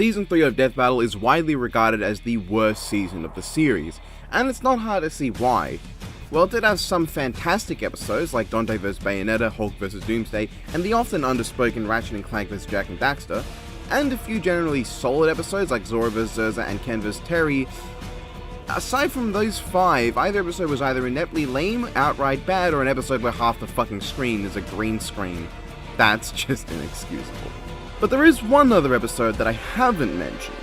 Season 3 of Death Battle is widely regarded as the worst season of the series, and it's not hard to see why. While it did have some fantastic episodes like Dante vs Bayonetta, Hulk vs Doomsday, and the often underspoken Ratchet & Clank vs Jak and Daxter, and a few generally solid episodes like Zora vs Zurza and Ken vs Terry, aside from those 5, either episode was either ineptly lame, outright bad, or an episode where half the fucking screen is a green screen. That's just inexcusable. But there is one other episode that I haven't mentioned.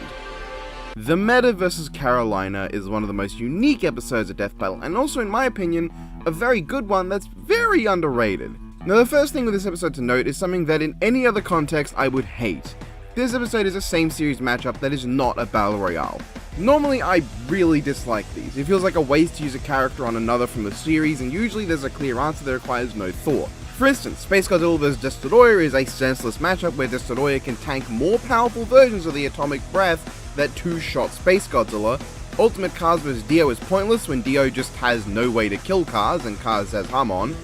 The Meta vs Carolina is one of the most unique episodes of Death Battle, and also in my opinion, a very good one that's very underrated. Now the first thing with this episode to note is something that in any other context I would hate. This episode is a same series matchup that is not a battle royale. Normally I really dislike these. It feels like a waste to use a character on another from the series, and usually there's a clear answer that requires no thought. For instance, Space Godzilla vs Destoroyah is a senseless matchup where Destoroyah can tank more powerful versions of the atomic breath that two-shot Space Godzilla. Ultimate Kaz vs Dio is pointless when Dio just has no way to kill Kaz and Kaz has Hamon.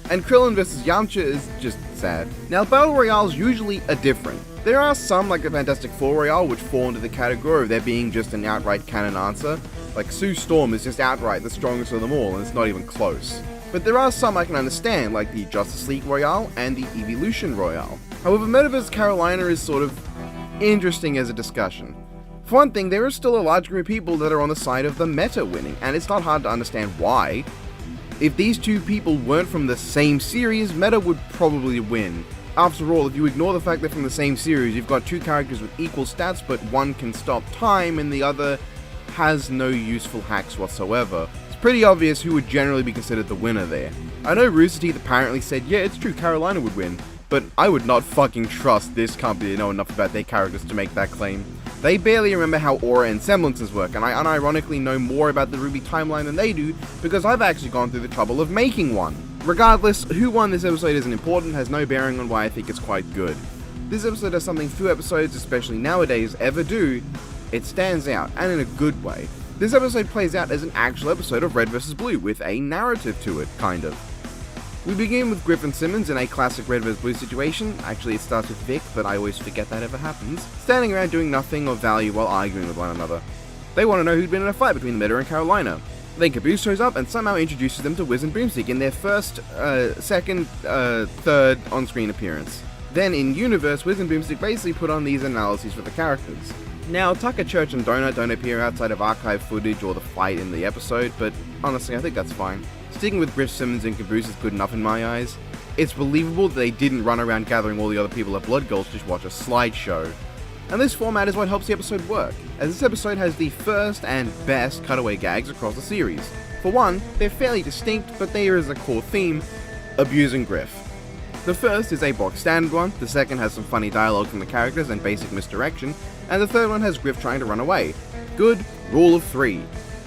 And Krillin vs Yamcha is just sad. Now battle royales usually are different. There are some, like the Fantastic Four Royale, which fall into the category of there being just an outright canon answer. Like Sue Storm is just outright the strongest of them all and it's not even close. But there are some I can understand, like the Justice League Royale and the Evolution Royale. However, Meta vs Carolina is sort of interesting as a discussion. For one thing, there is still a large group of people that are on the side of the Meta winning, and it's not hard to understand why. If these two people weren't from the same series, Meta would probably win. After all, if you ignore the fact they're from the same series, you've got two characters with equal stats, but one can stop time and the other has no useful hacks whatsoever. Pretty obvious who would generally be considered the winner there. I know Rooster Teeth apparently said, yeah, it's true, Carolina would win, but I would not fucking trust this company to know enough about their characters to make that claim. They barely remember how aura and semblances work, and I unironically know more about the RWBY timeline than they do, because I've actually gone through the trouble of making one. Regardless, who won this episode isn't important, has no bearing on why I think it's quite good. This episode does something few episodes, especially nowadays, ever do. It stands out, and in a good way. This episode plays out as an actual episode of Red vs. Blue, with a narrative to it, kind of. We begin with Griff and Simmons in a classic Red vs. Blue situation. Actually, it starts with Vic, but I always forget that ever happens. Standing around doing nothing of value while arguing with one another. They want to know who'd been in a fight between Meta and Carolina. Then Caboose shows up and somehow introduces them to Wiz and Boomstick in their first, second, third on-screen appearance. Then in Universe, Wiz and Boomstick basically put on these analyses for the characters. Now, Tucker, Church, and Donut don't appear outside of archive footage or the fight in the episode, but honestly, I think that's fine. Sticking with Griff, Simmons, and Caboose is good enough in my eyes. It's believable that they didn't run around gathering all the other people at Blood Gulch to just watch a slideshow. And this format is what helps the episode work, as this episode has the first and best cutaway gags across the series. For one, they're fairly distinct, but there is a core theme: abusing Griff. The first is a box standard one, the second has some funny dialogue from the characters and basic misdirection, and the third one has Griff trying to run away. Good rule of 3.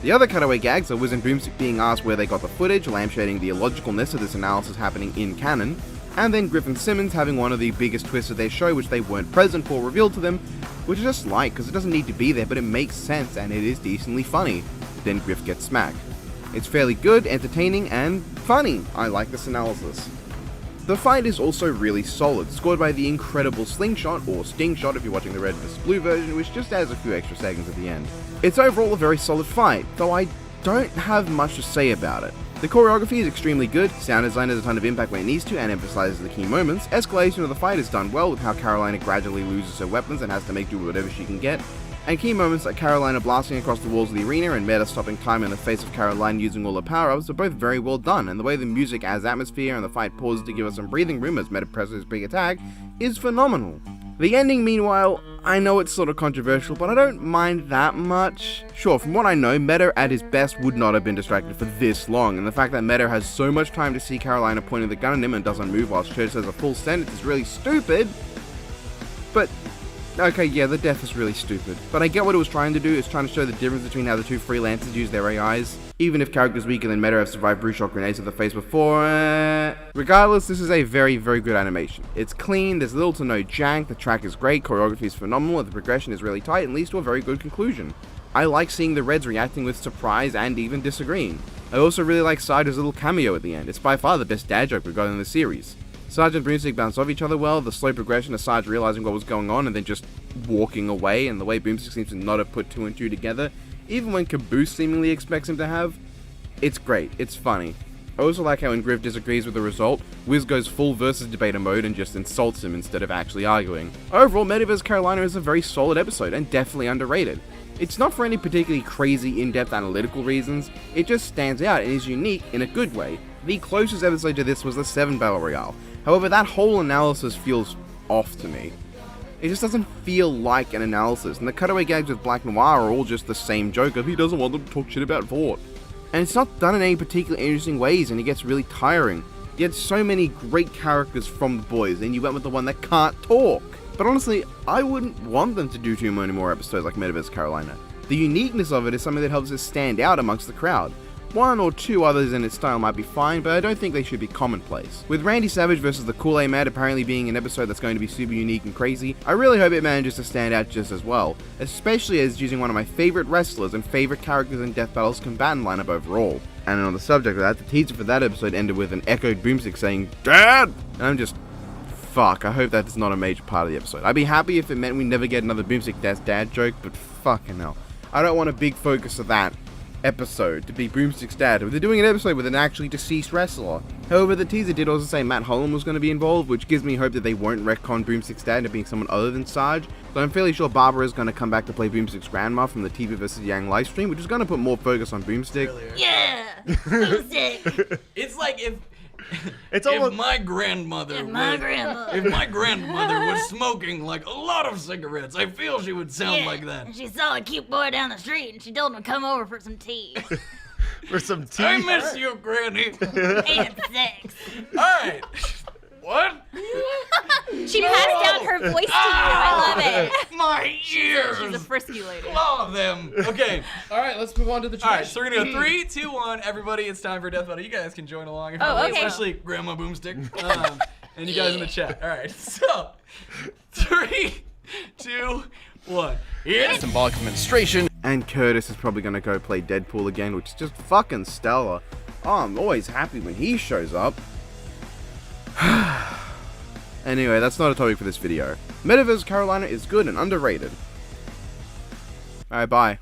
The other cutaway gags are Wiz and Boomstick being asked where they got the footage, lampshading the illogicalness of this analysis happening in canon, and then Griff and Simmons having one of the biggest twists of their show which they weren't present for revealed to them, which I just like because it doesn't need to be there, but it makes sense and it is decently funny. Then Griff gets smacked. It's fairly good, entertaining, and funny. I like this analysis. The fight is also really solid, scored by the incredible Slingshot, or Sting Shot if you're watching the Red vs. Blue version, which just adds a few extra seconds at the end. It's overall a very solid fight, though I don't have much to say about it. The choreography is extremely good, sound design has a ton of impact when it needs to and emphasizes the key moments, escalation of the fight is done well with how Carolina gradually loses her weapons and has to make do with whatever she can get, and key moments like Carolina blasting across the walls of the arena and Meta stopping time in the face of Carolina using all her power-ups are both very well done, and the way the music adds atmosphere and the fight pauses to give us some breathing room as Meta presses his big attack is phenomenal. The ending, meanwhile, I know it's sort of controversial, but I don't mind that much. Sure, from what I know, Meta at his best would not have been distracted for this long, and the fact that Meta has so much time to see Carolina pointing the gun at him and doesn't move while Church says a full sentence is really stupid, but okay, yeah, the death is really stupid. But I get what it was trying to do. It's trying to show the difference between how the two freelancers use their AIs. Even if characters weaker than Meta have survived Bruce Shot grenades to the face before. Regardless, this is a very, very good animation. It's clean, there's little to no jank, the track is great, choreography is phenomenal, and the progression is really tight and leads to a very good conclusion. I like seeing the Reds reacting with surprise and even disagreeing. I also really like Sider's little cameo at the end. It's by far the best dad joke we've got in the series. Sarge and Boomstick bounce off each other well, the slow progression of Sarge realizing what was going on and then just walking away, and the way Boomstick seems to not have put 2 and 2 together, even when Caboose seemingly expects him to have. It's great, it's funny. I also like how when Griff disagrees with the result, Wiz goes full versus debater mode and just insults him instead of actually arguing. Overall, Metaverse Carolina is a very solid episode and definitely underrated. It's not for any particularly crazy in-depth analytical reasons, it just stands out and is unique in a good way. The closest episode to this was the 7 Battle Royale. However, that whole analysis feels off to me. It just doesn't feel like an analysis, and the cutaway gags with Black Noir are all just the same joke of he doesn't want them to talk shit about Vought. And it's not done in any particularly interesting ways, and it gets really tiring. You had so many great characters from the boys, and you went with the one that can't talk. But honestly, I wouldn't want them to do too many more episodes like Metaverse Carolina. The uniqueness of it is something that helps it stand out amongst the crowd. 1 or 2 others in its style might be fine, but I don't think they should be commonplace. With Randy Savage versus the Kool-Aid Man apparently being an episode that's going to be super unique and crazy, I really hope it manages to stand out just as well, especially as using one of my favorite wrestlers and favorite characters in Death Battle's combatant lineup overall. And on the subject of that, the teaser for that episode ended with an echoed Boomstick saying, "Dad!" And I'm just, fuck, I hope that's not a major part of the episode. I'd be happy if it meant we never get another Boomstick dad joke, but fucking hell. I don't want a big focus of that episode to be Boomstick's dad. They're doing an episode with an actually deceased wrestler. However, the teaser did also say Matt Holland was going to be involved, which gives me hope that they won't retcon Boomstick's dad into being someone other than Sarge. So I'm fairly sure Barbara is going to come back to play Boomstick's grandma from the TV vs. Yang livestream, which is going to put more focus on Boomstick. Yeah, Boomstick. It's like if my grandmother was smoking like a lot of cigarettes, I feel she would sound like that. And she saw a cute boy down the street and she told him to come over for some tea. For some tea. I miss you, Granny. And sex. Alright. What? She passed down her voice to you. I love it. My ears. She's a frisky lady. Love them. Okay. Alright, let's move on to the trash. Alright, so we're gonna go 3, 2, 1. Everybody, it's time for Death Battle. You guys can join along if you Oh, want, okay. especially Grandma Boomstick. And you guys in the chat. Alright, so 3, 2, 1. It's Symbolic of menstruation. And Curtis is probably going to go play Deadpool again, which is just fucking stellar. Oh, I'm always happy when he shows up. Anyway, that's not a topic for this video. Metaverse Carolina is good and underrated. Alright, bye.